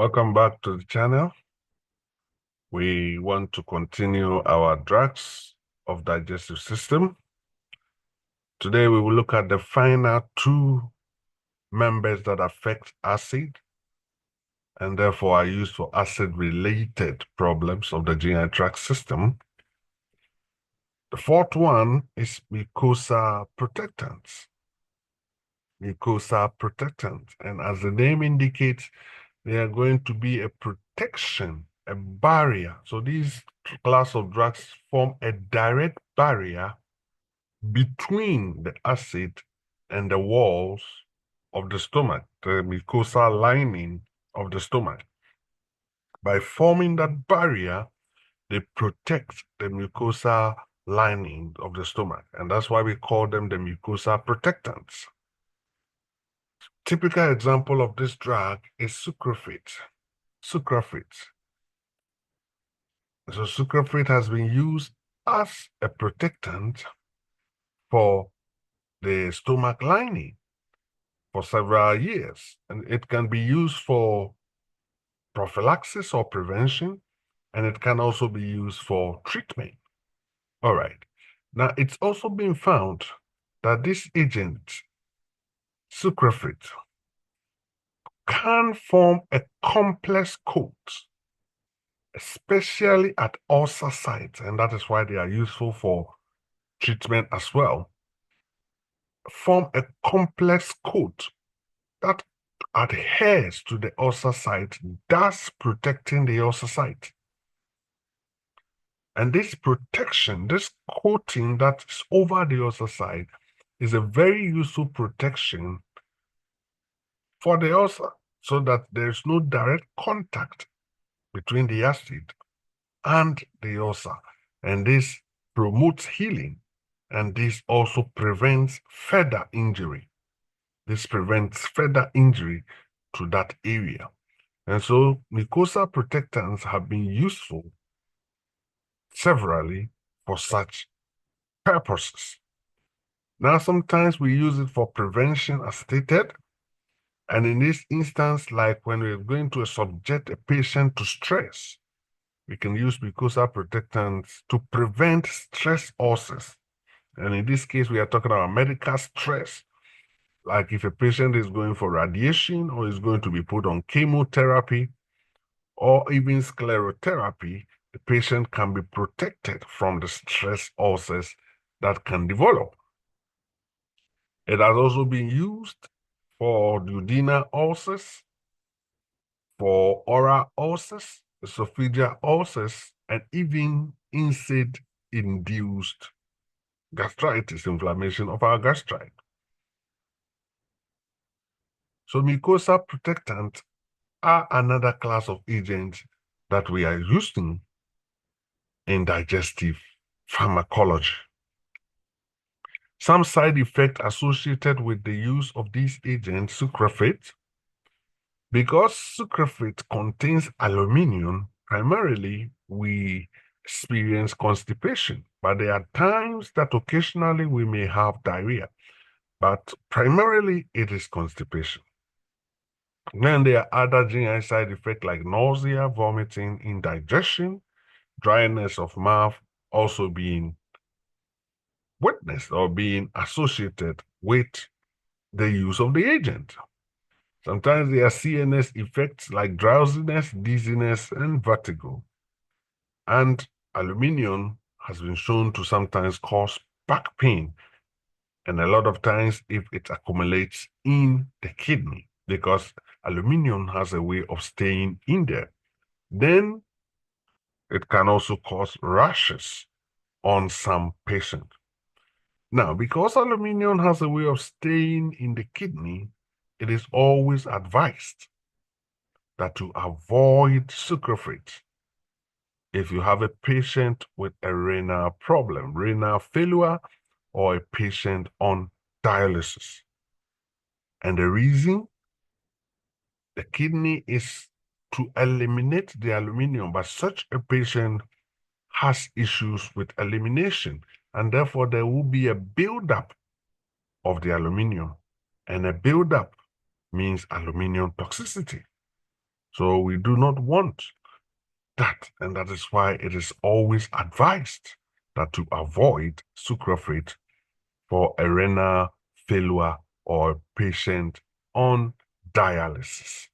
Welcome back to the channel. We want to continue our drugs of digestive system. Today we will look at the final two members that affect acid and therefore are used for acid-related problems of the GI tract system. The fourth one is mucosal protectants. Mucosal protectants. And as the name indicates, they are going to be a protection, a barrier. So these class of drugs form a direct barrier between the acid and the walls of the stomach, the mucosal lining of the stomach. By forming that barrier, they protect the mucosal lining of the stomach. And that's why we call them the mucosal protectants. Typical example of this drug is sucralfate. Sucralfate. So sucralfate has been used as a protectant for the stomach lining for several years. And it can be used for prophylaxis or prevention, and it can also be used for treatment. All right. Now, it's also been found that this agent, sucralfate, can form a complex coat, especially at ulcer sites, and that is why they are useful for treatment as well. Form a complex coat that adheres to the ulcer site, thus protecting the ulcer site. And this protection, this coating that is over the ulcer site, is a very useful protection for the ulcer so that there's no direct contact between the acid and the ulcer. And this promotes healing, and this also prevents further injury. This prevents further injury to that area. And so mucosal protectants have been useful severally for such purposes. Now, sometimes we use it for prevention as stated. And in this instance, like when we're going to subject a patient to stress, we can use mucosal protectants to prevent stress ulcers. And in this case, we are talking about medical stress. Like if a patient is going for radiation or is going to be put on chemotherapy or even sclerotherapy, the patient can be protected from the stress ulcers that can develop. It has also been used for duodenal ulcers, for oral ulcers, esophageal ulcers, and even insect-induced gastritis, inflammation of our gastrite. So mucosal protectants are another class of agents that we are using in digestive pharmacology. Some side effects associated with the use of these agents, sucralfate, because sucralfate contains aluminium, primarily we experience constipation, but there are times that occasionally we may have diarrhea, but primarily it is constipation. Then there are other GI side effects like nausea, vomiting, indigestion, dryness of mouth, also being witnessed or being associated with the use of the agent. Sometimes there are CNS effects like drowsiness, dizziness, and vertigo. And aluminium has been shown to sometimes cause back pain, and a lot of times if it accumulates in the kidney, because aluminium has a way of staying in there. Then it can also cause rashes on some patients. Now, because aluminium has a way of staying in the kidney, it is always advised that to avoid sucralfate if you have a patient with a renal problem, renal failure, or a patient on dialysis. And the reason, the kidney is to eliminate the aluminium, but such a patient has issues with elimination, and therefore there will be a buildup of the aluminium, and a buildup means aluminium toxicity. So we do not want that, and that is why it is always advised that to avoid sucralfate for a renal failure or patient on dialysis.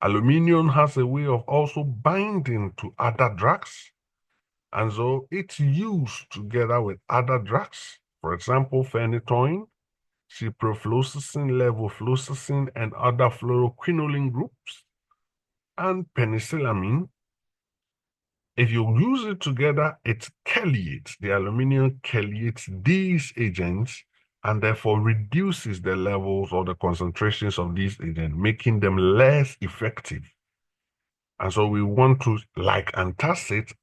Aluminium has a way of also binding to other drugs, and so it's used together with other drugs. For example, phenytoin, ciprofloxacin, levofloxacin, and other fluoroquinoline groups, and penicillamine. If you use it together, it chelates, the aluminum chelates these agents and therefore reduces the levels or the concentrations of these agents, making them less effective. And so we want to, like antacid,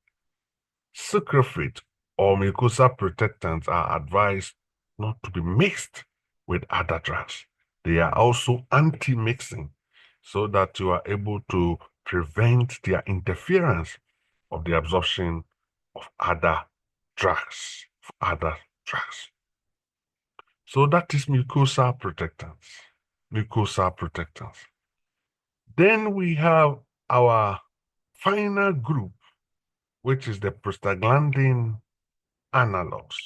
sucralfate or mucosal protectants are advised not to be mixed with other drugs. They are also anti-mixing so that you are able to prevent their interference of the absorption of other drugs, So that is mucosal protectants. Mucosal protectants. Then we have our final group, which is the prostaglandin analogues.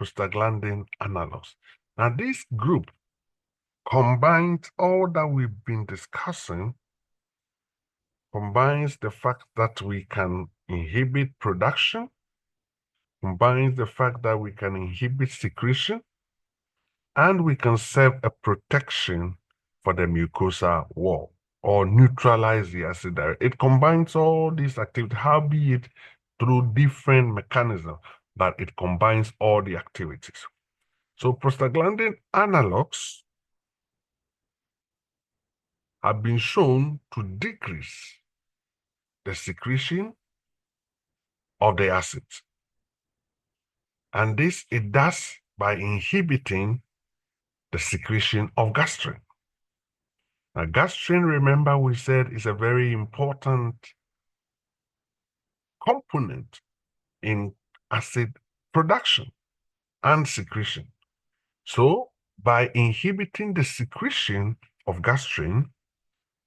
Prostaglandin analogues. Now, this group combines all that we've been discussing, combines the fact that we can inhibit production, combines the fact that we can inhibit secretion, and we can serve a protection for the mucosa wall or neutralize the acid. It combines all these activities, howbeit through different mechanisms, but it combines all the activities. So prostaglandin analogues have been shown to decrease the secretion of the acids. And this it does by inhibiting the secretion of gastrin. Now, gastrin, remember we said, is a very important component in acid production and secretion. So, by inhibiting the secretion of gastrin,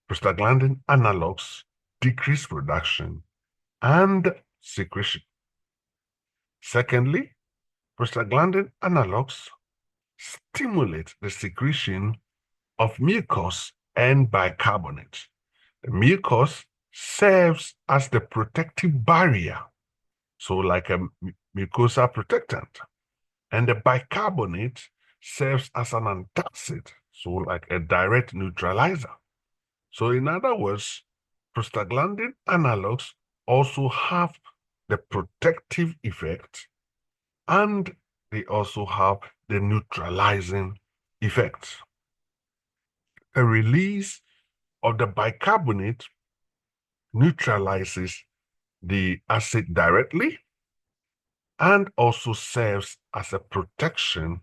prostaglandin analogues decrease production and secretion. Secondly, prostaglandin analogues stimulate the secretion of mucus and bicarbonate. The mucus serves as the protective barrier, so like a mucosal protectant, and the bicarbonate serves as an antacid, so like a direct neutralizer. So in other words, prostaglandin analogues also have the protective effect and they also have the neutralizing effects. A release of the bicarbonate neutralizes the acid directly and also serves as a protection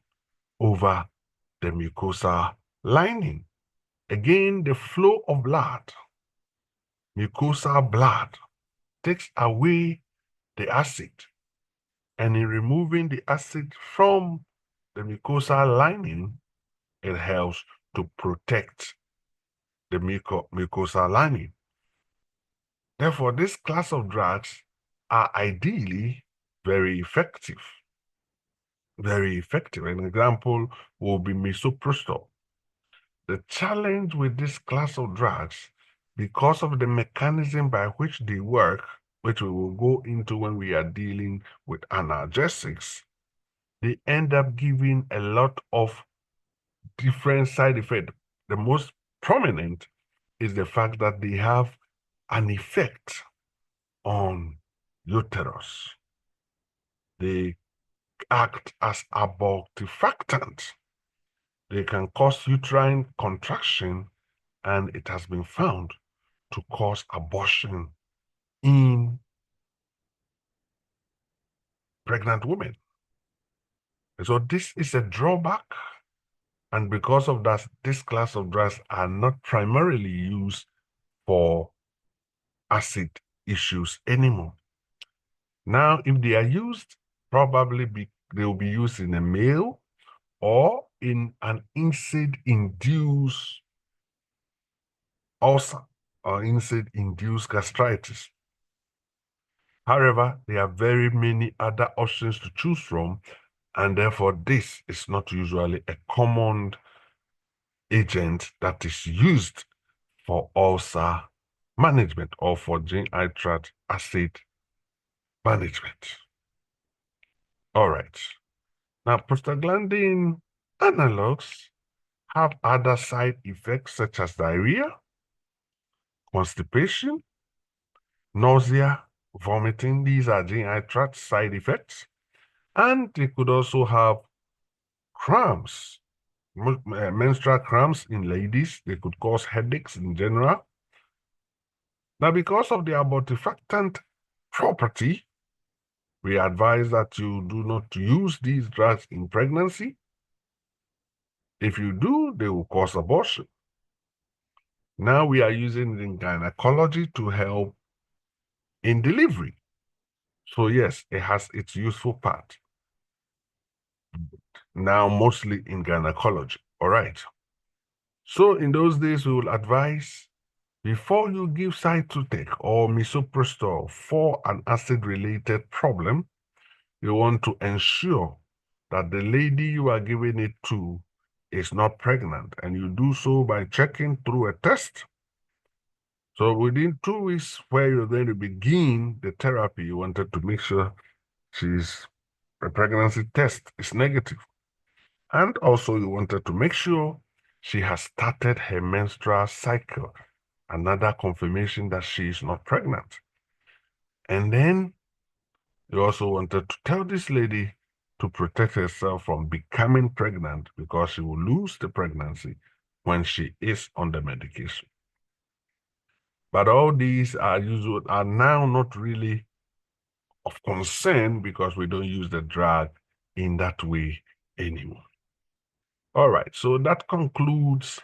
over the mucosal lining. Again, the flow of blood, mucosal blood, takes away the acid, and in removing the acid from the mucosal lining, it helps to protect the mucosal lining. Therefore, this class of drugs are ideally very effective. Very effective. An example will be misoprostol. The challenge with this class of drugs, because of the mechanism by which they work, which we will go into when we are dealing with analgesics, they end up giving a lot of different side effects. The most prominent is the fact that they have an effect on uterus. They act as abortifactants. They can cause uterine contraction, and it has been found to cause abortion in pregnant women. And so this is a drawback, and because of that, this class of drugs are not primarily used for acid issues anymore. Now, if they are used, they will be used in a male or in an NSAID-induced ulcer or insect-induced gastritis. However, there are very many other options to choose from, and therefore this is not usually a common agent that is used for ulcer management or for GI tract acid management. All right. Now, prostaglandin analogues have other side effects such as diarrhea, constipation, nausea, vomiting. These are GI tract side effects. And they could also have cramps, menstrual cramps in ladies. They could cause headaches in general. Now, because of the abortifactant property, we advise that you do not use these drugs in pregnancy. If you do, they will cause abortion. Now we are using it in gynecology to help in delivery. So yes, it has its useful part. Now mostly in gynecology. All right. So in those days, we will advise before you give cytotec or misoprostol for an acid-related problem, you want to ensure that the lady you are giving it to is not pregnant, and you do so by checking through a test. So within 2 weeks where you're going to begin the therapy, you wanted to make sure a pregnancy test is negative. And also you wanted to make sure she has started her menstrual cycle, another confirmation that she is not pregnant. And then you also wanted to tell this lady to protect herself from becoming pregnant because she will lose the pregnancy when she is on the medication. But all these are now not really of concern because we don't use the drug in that way anymore. All right, so that concludes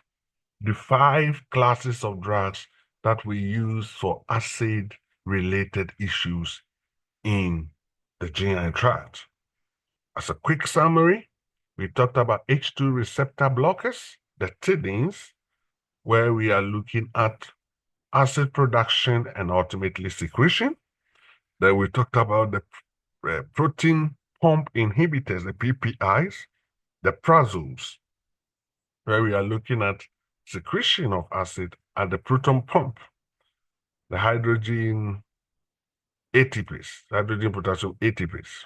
the 5 classes of drugs that we use for acid-related issues in the GI tract. As a quick summary, we talked about H2 receptor blockers, the TIDINs, where we are looking at acid production and ultimately secretion. Then we talked about the protein pump inhibitors, the PPIs, the prazoles, where we are looking at secretion of acid at the proton pump, the hydrogen ATPase, hydrogen potassium ATPase.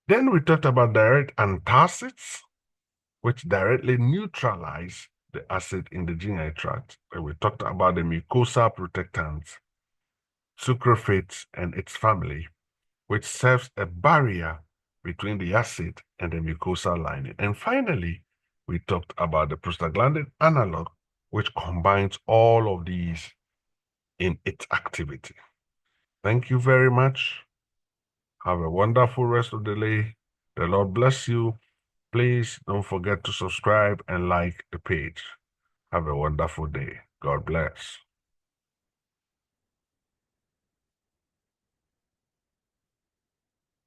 Then we talked about direct antacids, which directly neutralize the acid in the GI tract. And we talked about the mucosal protectants, sucralfate and its family, which serves a barrier between the acid and the mucosal lining. And finally, we talked about the prostaglandin analog, which combines all of these in its activity. Thank you very much. Have a wonderful rest of the day. The Lord bless you. Please don't forget to subscribe and like the page. Have a wonderful day. God bless.